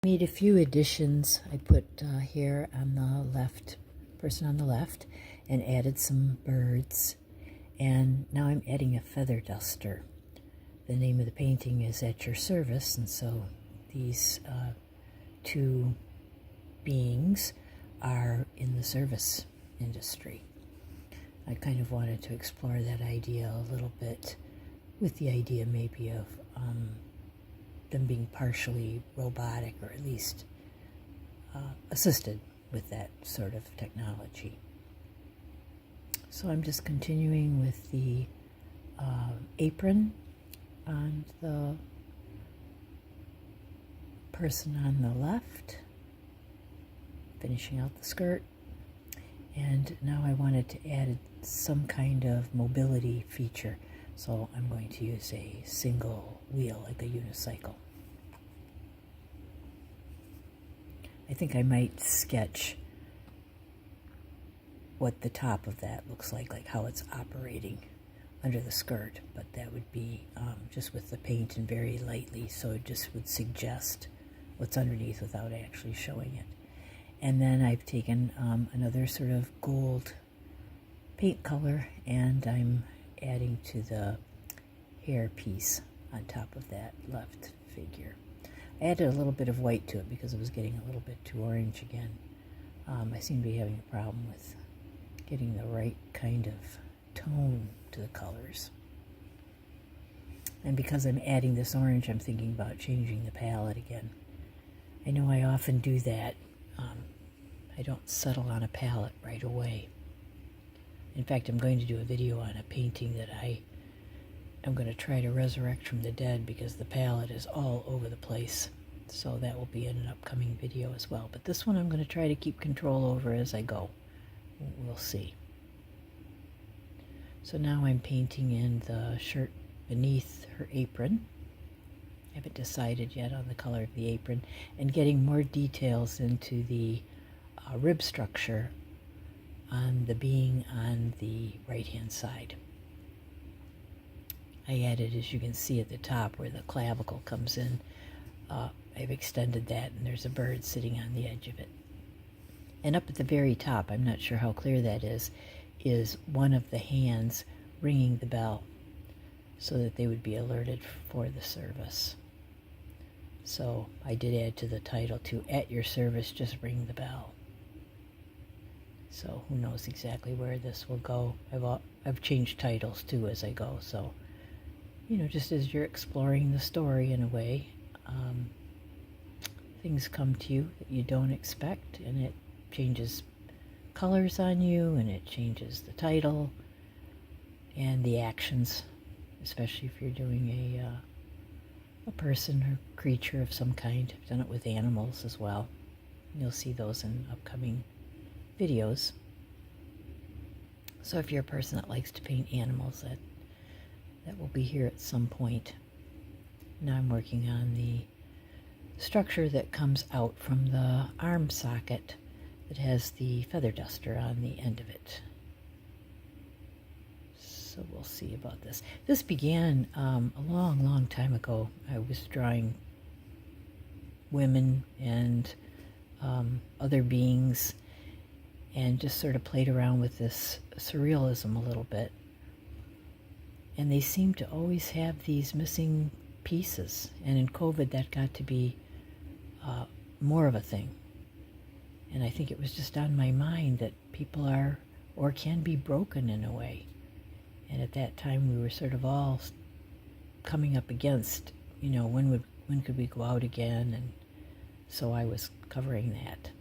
Made a few additions. I put hair on the left, person on the left, and added some birds. And now I'm adding a feather duster. The name of the painting is At Your Service, and so these two beings are in the service industry. I kind of wanted to explore that idea a little bit, with the idea maybe of them being partially robotic, or at least assisted with that sort of technology. So I'm just continuing with the apron on the person on the left, finishing out the skirt, and now I wanted to add some kind of mobility feature. So I'm going to use a single wheel, like a unicycle. I think I might sketch what the top of that looks like how it's operating under the skirt, but that would be just with the paint and very lightly, so it just would suggest what's underneath without actually showing it. And then I've taken another sort of gold paint color, and I'm adding to the hair piece on top of that left figure. I added a little bit of white to it because it was getting a little bit too orange again. I seem to be having a problem with getting the right kind of tone to the colors. And because I'm adding this orange, I'm thinking about changing the palette again. I know I often do that. I don't settle on a palette right away. In fact, I'm going to do a video on a painting that I'm going to try to resurrect from the dead, because the palette is all over the place. So that will be in an upcoming video as well. But this one I'm going to try to keep control over as I go. We'll see. So now I'm painting in the shirt beneath her apron. I haven't decided yet on the color of the apron, and getting more details into the rib structure on the being on the right hand side. I added, as you can see at the top where the clavicle comes in, I've extended that, and there's a bird sitting on the edge of it. And up at the very top, I'm not sure how clear that is one of the hands ringing the bell, so that they would be alerted for the service. So I did add to the title to At Your Service, Just Ring the Bell. So who knows exactly where this will go. I've changed titles too as I go, so just as you're exploring the story in a way, things come to you that you don't expect, and it changes colors on you, and it changes the title and the actions, especially if you're doing a person or creature of some kind. I've done it with animals as well. You'll see those in upcoming videos. So if you're a person that likes to paint animals, that will be here at some point. Now I'm working on the structure that comes out from the arm socket that has the feather duster on the end of it. So we'll see about this. This began a long time ago. I was drawing women and other beings, and just sort of played around with this surrealism a little bit. And they seem to always have these missing pieces. And in COVID, that got to be more of a thing. And I think it was just on my mind that people are, or can be, broken in a way. And at that time, we were sort of all coming up against, when could we go out again? And so I was covering that.